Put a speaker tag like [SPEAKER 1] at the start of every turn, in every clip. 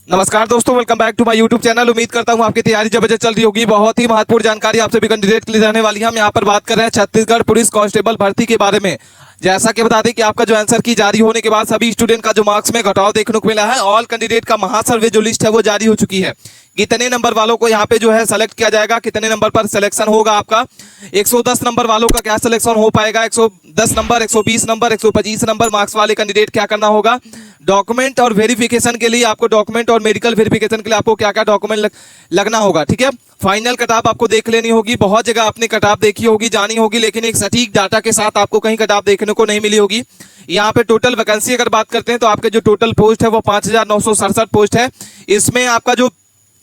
[SPEAKER 1] नमस्कार दोस्तों, welcome back to my YouTube channel. उम्मीद करता हूं आपकी तैयारी जबरदस्त चल रही होगी। बहुत ही महत्वपूर्ण जानकारी आप सभी कैंडिडेट के लिए रहने वाली है। हम यहां पर बात कर रहे हैं छत्तीसगढ़ पुलिस कांस्टेबल भर्ती के बारे में। जैसा कि बता दें कि आपका जो आंसर की जारी होने के बाद सभी स्टूडेंट का जो मार्क्स में घटाव देखने को मिला है। ऑल कैंडिडेट का महासर्वे जो लिस्ट है वो जारी हो चुकी है। कितने नंबर वालों को यहाँ पे जो है सेलेक्ट किया जाएगा, कितने नंबर पर सिलेक्शन होगा आपका। 110 नंबर वालों का क्या सिलेक्शन हो पाएगा, 110 नंबर, 120 नंबर, 125 नंबर मार्क्स वाले कैंडिडेट क्या करना होगा। डॉक्यूमेंट और वेरिफिकेशन के लिए आपको डॉक्यूमेंट और मेडिकल वेरिफिकेशन के लिए आपको क्या क्या डॉक्यूमेंट लगना होगा, ठीक है। फाइनल कटाप आपको देख लेनी होगी। बहुत जगह आपने कटाप देखी होगी, जानी होगी, लेकिन एक सटीक डाटा के साथ आपको कहीं कटाप देखने को नहीं मिली होगी। यहाँ पे टोटल वैकेंसी अगर बात करते हैं तो आपके जो टोटल पोस्ट है वो 5967 पोस्ट है। इसमें आपका जो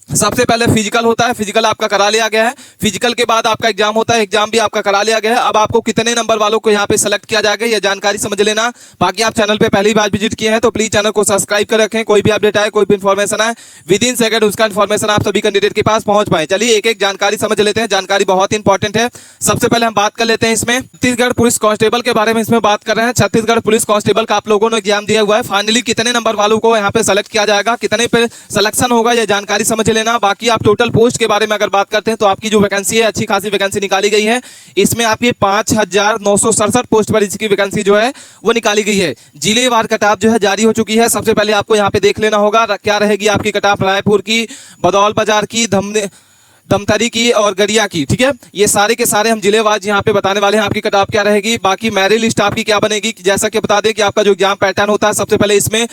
[SPEAKER 1] सबसे पहले फिजिकल होता है, फिजिकल आपका करा लिया गया है। फिजिकल के बाद आपका एग्जाम होता है, एग्जाम भी आपका करा लिया गया है। अब आपको कितने नंबर वालों को यहाँ पे सेलेक्ट किया जाएगा ये जानकारी समझ लेना। बाकी आप चैनल पे पहली बार विजिट किए हैं तो प्लीज चैनल को सब्सक्राइब कर रखें। कोई भी अपडेट आए, कोई भी इन्फॉर्मेशन आए, विद इन सेकंड उसका इन्फॉर्मेशन आप सभी कैंडिडेट के पास पहुंच पाए। चलिए एक एक जानकारी समझ लेते हैं। जानकारी बहुत ही इंपॉर्टेंट है। सबसे पहले हम बात कर लेते हैं इसमें छत्तीसगढ़ पुलिस कांस्टेबल के बारे में। इसमें बात कर रहे हैं छत्तीसगढ़ पुलिस कांस्टेबल का आप लोगों ने एग्जाम दिया हुआ है। फाइनली कितने नंबर वालों को यहाँ पे सेलेक्ट किया जाएगा, कितने पे सिलेक्शन होगा ये जानकारी समझ लेना। बाकी आप टोटल पोस्ट के बारे में अगर बात करते हैं तो आपकी जो वैकेंसी है अच्छी खासी वैकेंसी निकाली गई है। इसमें आपकी 5967 पोस्ट पर इसकी वैकेंसी जो है वो निकाली गई है। जिलेवार कटाप जो है जारी हो चुकी है। सबसे पहले आपको यहाँ पे देख लेना होगा क्या रहेगी आपकी कटाप। रायपुर की, बदौल बाजार की, धमतरी की और गरिया की, ठीक है। ये सारे के सारे हम जिलेवार यहाँ पे बताने वाले हैं आपकी कटाप क्या रहेगी। बाकी मेरिट लिस्ट आपकी क्या बनेगी, जैसा कि बता दें कि आपका जो एग्जाम पैटर्न होता है, सबसे पहले इसमें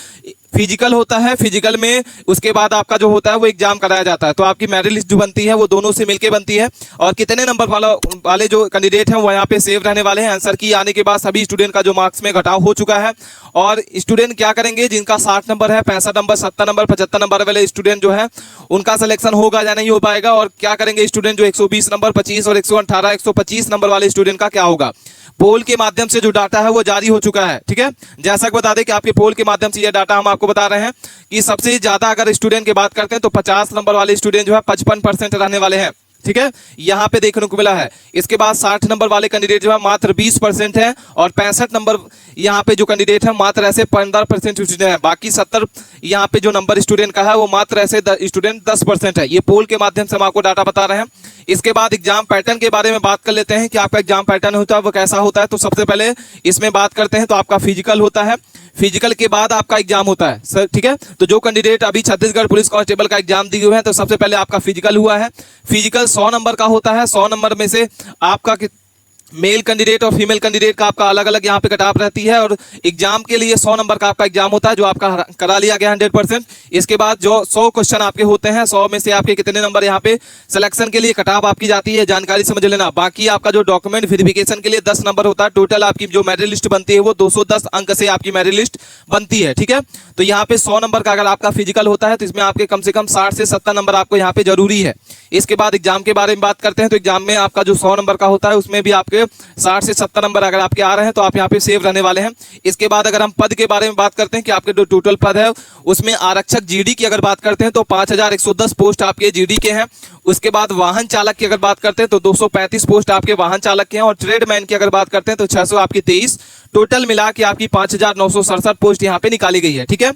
[SPEAKER 1] फिजिकल होता है। फिजिकल में उसके बाद आपका जो होता है वो एग्जाम कराया जाता है। तो आपकी मेरिट लिस्ट जो बनती है वो दोनों से मिलके बनती है। और कितने नंबर वाले जो कैंडिडेट हैं वो यहाँ पे सेव रहने वाले हैं। आंसर की आने के बाद सभी स्टूडेंट का जो मार्क्स में घटाव हो चुका है। और स्टूडेंट क्या करेंगे, जिनका 60 नंबर है, 65 नंबर, 70 नंबर, 75 नंबर वाले स्टूडेंट जो है उनका सिलेक्शन होगा या नहीं हो पाएगा। और क्या करेंगे स्टूडेंट जो 120 नंबर, 25 और 118, 125 नंबर वाले स्टूडेंट का क्या होगा। पोल के माध्यम से जो डाटा है वो जारी हो चुका है, ठीक है। जैसा कि बता दें कि आपके पोल के माध्यम से ये डाटा हम आपको बता रहे हैं कि सबसे ज्यादा अगर स्टूडेंट की बात करते हैं तो 50 नंबर वाले स्टूडेंट जो है 55% रहने वाले हैं, ठीक है। यहाँ पे देखने को मिला है। इसके बाद 60 नंबर वाले कैंडिडेट जो है मात्र 20% है। और 65 नंबर यहाँ पे जो कैंडिडेट है मात्र ऐसे 15% स्टूडेंट है। बाकी 70 यहाँ पे जो नंबर स्टूडेंट का है वो मात्र ऐसे स्टूडेंट 10% है। ये पोल के माध्यम से हम आपको डाटा बता रहे हैं। इसके बाद एग्जाम पैटर्न के बारे में बात कर लेते हैं कि आपका एग्जाम पैटर्न होता है वो कैसा होता है। तो सबसे पहले इसमें बात करते हैं तो आपका फिजिकल होता है। फिजिकल के बाद आपका एग्जाम होता है सर, ठीक है। तो जो कैंडिडेट अभी छत्तीसगढ़ पुलिस कांस्टेबल का एग्जाम दिए हुए हैं तो सबसे पहले आपका फिजिकल हुआ है। फिजिकल 100 नंबर का होता है। 100 नंबर में से आपका मेल कैंडिडेट और फीमेल कैंडिडेट का आपका अलग अलग यहाँ पे कटाप रहती है। और एग्जाम के लिए 100 नंबर का आपका एग्जाम होता है जो आपका करा लिया गया 100%। इसके बाद जो 100 क्वेश्चन आपके होते हैं, 100 में से आपके कितने नंबर यहाँ पे सिलेक्शन के लिए कटाप आपकी जाती है, जानकारी समझ लेना। बाकी आपका जो डॉक्यूमेंट वेरिफिकेशन के लिए 10 नंबर होता है। टोटल आपकी जो मेरिट लिस्ट बनती है वो 210 अंक से आपकी मेरिट लिस्ट बनती है, ठीक है। तो यहाँ पे 100 नंबर का अगर आपका फिजिकल होता है तो इसमें आपके कम से कम 60 से 70 नंबर आपको यहाँ पे जरूरी है। इसके बाद एग्जाम के बारे में बात करते हैं तो एग्जाम में आपका जो 100 नंबर का होता है उसमें भी आपके 60 से 70 नंबर अगर आपके आ रहे हैं तो आप यहाँ पे सेव रहने वाले हैं। इसके बाद अगर हम पद के बारे में बात करते हैं कि आपके जो टोटल पद है उसमें आरक्षक जीडी की अगर बात करते हैं तो 5110 पोस्ट आपके जीडी के हैं। उसके बाद वाहन चालक की अगर बात करते हैं तो 235 पोस्ट आपके वाहन चालक के हैं। और ट्रेडमैन की अगर बात करते हैं तो 600 आपकी 23, टोटल मिला के आपकी 5967 पोस्ट यहाँ पे निकाली गई है, ठीक है।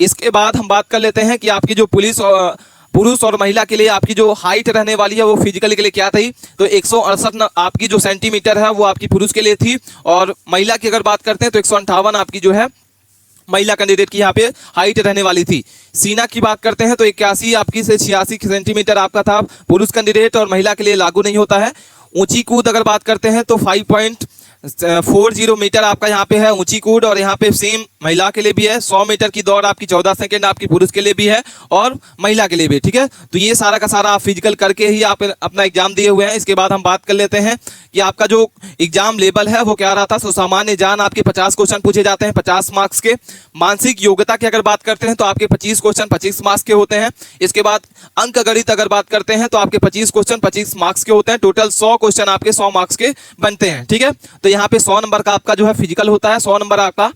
[SPEAKER 1] इसके बाद हम बात कर लेते हैं कि आपकी जो पुरुष और महिला के लिए आपकी जो हाइट रहने वाली है वो फिजिकल के लिए क्या थी। तो 168 आपकी जो सेंटीमीटर है वो आपकी पुरुष के लिए थी। और महिला की अगर बात करते हैं तो 158 आपकी जो है महिला कैंडिडेट की यहाँ पे हाइट रहने वाली थी। सीना की बात करते हैं तो 81 आपकी से 86 सेंटीमीटर आपका था पुरुष कैंडिडेट, और महिला के लिए लागू नहीं होता है। ऊंची कूद अगर बात करते हैं तो 5.40 मीटर आपका यहाँ पे है ऊंची कूद। और यहाँ पे सेम महिला के लिए भी है। 100 मीटर की दौड़ आपकी 14 सेकंड आपकी पुरुष के लिए भी है और महिला के लिए भी, ठीक है। तो ये सारा का सारा आप फिजिकल करके ही आप अपना एग्जाम दिए हुए हैं। इसके बाद हम बात कर लेते हैं कि आपका जो एग्जाम लेवल है वो क्या रहा था। तो सामान्य ज्ञान आपके 50 क्वेश्चन पूछे जाते हैं 50 मार्क्स के। मानसिक योग्यता की अगर बात करते हैं तो आपके 25 क्वेश्चन 25 मार्क्स के होते हैं। इसके बाद अंक गणित अगर बात करते हैं तो आपके 25 क्वेश्चन 25 मार्क्स के होते हैं। टोटल 100 क्वेश्चन आपके 100 मार्क्स के बनते हैं, ठीक है। तो यहाँ पे 100 नंबर का आपका जो है फिजिकल होता है। 100 नंबर आपका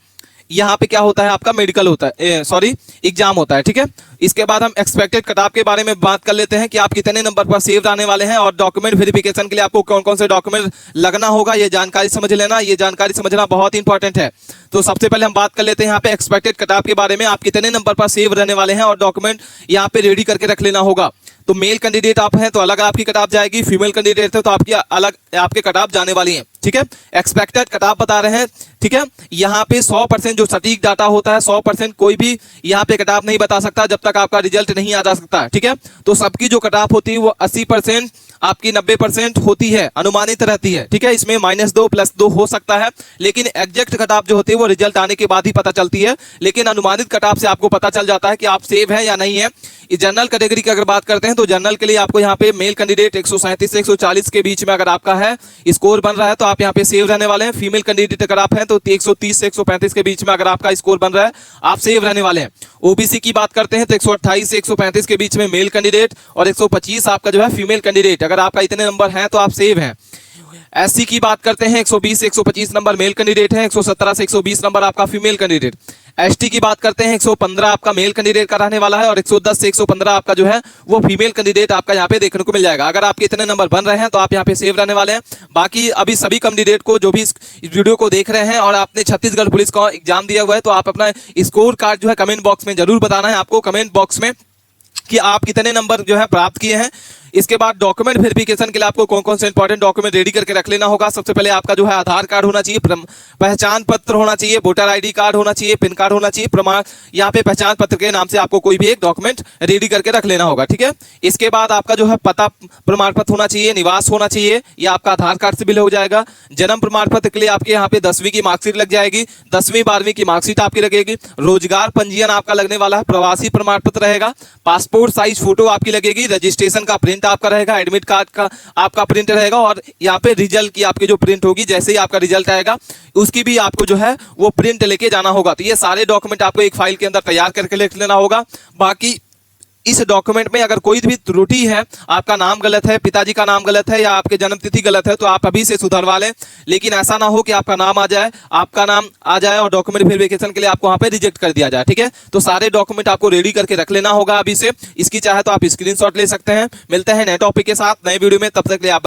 [SPEAKER 1] यहाँ पे क्या होता है आपका मेडिकल होता है, सॉरी एग्जाम होता है, ठीक है। इसके बाद हम एक्सपेक्टेड कट ऑफ के बारे में बात कर लेते हैं कि आप कितने नंबर पर सेव आने वाले हैं। और डॉक्यूमेंट वेरिफिकेशन के लिए आपको कौन कौन से डॉक्यूमेंट लगना होगा ये जानकारी समझ लेना। ये जानकारी समझना बहुत इंपॉर्टेंट है। तो सबसे पहले हम बात कर लेते हैं यहाँ पे एक्सपेक्टेड कट ऑफ के बारे में। आप कितने नंबर पर सेव रहने वाले हैं और डॉक्यूमेंट यहाँ पे रेडी करके रख लेना होगा। तो मेल कैंडिडेट आप हैं तो अलग आपकी कट ऑफ जाएगी, फीमेल कैंडिडेट है तो आपकी अलग आपके कट ऑफ जाने वाली है। ठीक है, एक्सपेक्टेड कट ऑफ बता रहे हैं। ठीक है, यहाँ पे 100% जो सटीक डाटा होता है, 100% कोई भी यहाँ पे कट ऑफ नहीं बता सकता जब तक आपका रिजल्ट नहीं आ जा सकता। ठीक है, तो सबकी जो कट ऑफ होती है वो 80%, आपकी 90% होती है, अनुमानित रहती है। ठीक है, इसमें -2 +2 हो सकता है, लेकिन एग्जैक्ट कट ऑफ जो होती है वो रिजल्ट आने के बाद ही पता चलती है। लेकिन अनुमानित कट ऑफ से आपको पता चल जाता है कि आप सेव है या नहीं है। जनरल कैटेगरी की अगर बात करते हैं तो जनरल के लिए आपको यहाँ पे मेल कैंडिडेट 137 से 140 के बीच में अगर आपका है स्कोर बन रहा है तो आप यहाँ पे सेव रहने वाले हैं। फीमेल कैंडिडेट अगर आप हैं तो 130 से 135 के बीच में अगर आपका स्कोर बन रहा है आप सेव रहने वाले हैं। ओबीसी की बात करते हैं तो 128 से 135 के बीच में मेल कैंडिडेट और 125 आपका जो है फीमेल कैंडिडेट, अगर आपका इतने नंबर हैं तो आप सेव हैं। एससी की बात करते हैं 120 से 125 नंबर मेल कैंडिडेट है, 117 से 120 नंबर आपका फीमेल कैंडिडेट। एसटी की बात करते हैं 115 आपका मेल कैंडिडेट का रहने वाला है और 110 से 115 आपका जो है वो फीमेल कैंडिडेट आपका यहाँ पे देखने को मिल जाएगा। अगर आपके इतने नंबर बन रहे हैं तो आप यहाँ पे सेव रहने वाले हैं। बाकी अभी सभी कैंडिडेट को जो भी इस वीडियो को देख रहे हैं और आपने छत्तीसगढ़ पुलिस का एग्जाम दिया हुआ है तो आप अपना स्कोर कार्ड जो है कमेंट बॉक्स में जरूर बताना है आपको, कमेंट बॉक्स में कि आप कितने नंबर जो है प्राप्त किए हैं। इसके बाद डॉक्यूमेंट वेरिफिकेशन के लिए आपको कौन कौन से इंपॉर्टेंट डॉक्यूमेंट रेडी करके रख लेना होगा। सबसे पहले आपका जो है आधार कार्ड होना चाहिए, पहचान पत्र होना चाहिए, वोटर आईडी कार्ड होना चाहिए, पैन कार्ड होना चाहिए, प्रमाण यहाँ पे पहचान पत्र के नाम से आपको कोई भी एक डॉक्यूमेंट रेडी करके रख लेना होगा। ठीक है, इसके बाद आपका जो है पता प्रमाण पत्र होना चाहिए, निवास होना चाहिए, यह आपका आधार कार्ड से भी हो जाएगा। जन्म प्रमाण पत्र के लिए आपके यहाँ पे 10वीं की मार्कशीट लग जाएगी, 10वीं 12वीं की मार्कशीट आपकी लगेगी। रोजगार पंजीयन आपका लगने वाला है, प्रवासी प्रमाण पत्र रहेगा, पासपोर्ट साइज फोटो आपकी लगेगी, रजिस्ट्रेशन का प्रिंट आपका रहेगा, एडमिट कार्ड का आपका प्रिंट रहेगा और यहाँ पे रिजल्ट की आपकी जो प्रिंट होगी, जैसे ही आपका रिजल्ट आएगा उसकी भी आपको जो है वो प्रिंट लेके जाना होगा। तो ये सारे डॉक्यूमेंट आपको एक फाइल के अंदर तैयार करके लिख लेना होगा। बाकी इस डॉक्यूमेंट में अगर कोई भी त्रुटि है, आपका नाम गलत है, पिताजी का नाम गलत है या आपके जन्म तिथि गलत है तो आप अभी से सुधरवा लें। लेकिन ऐसा ना हो कि आपका नाम आ जाए और डॉक्यूमेंट वेरिफिकेशन के लिए आपको वहां पे रिजेक्ट कर दिया जाए। ठीक है, तो सारे डॉक्यूमेंट आपको रेडी करके रख लेना होगा अभी से। इसकी चाहे तो आप स्क्रीनशॉट ले सकते हैं। मिलते हैं नए टॉपिक के साथ नए वीडियो में, तब तक के लिए आप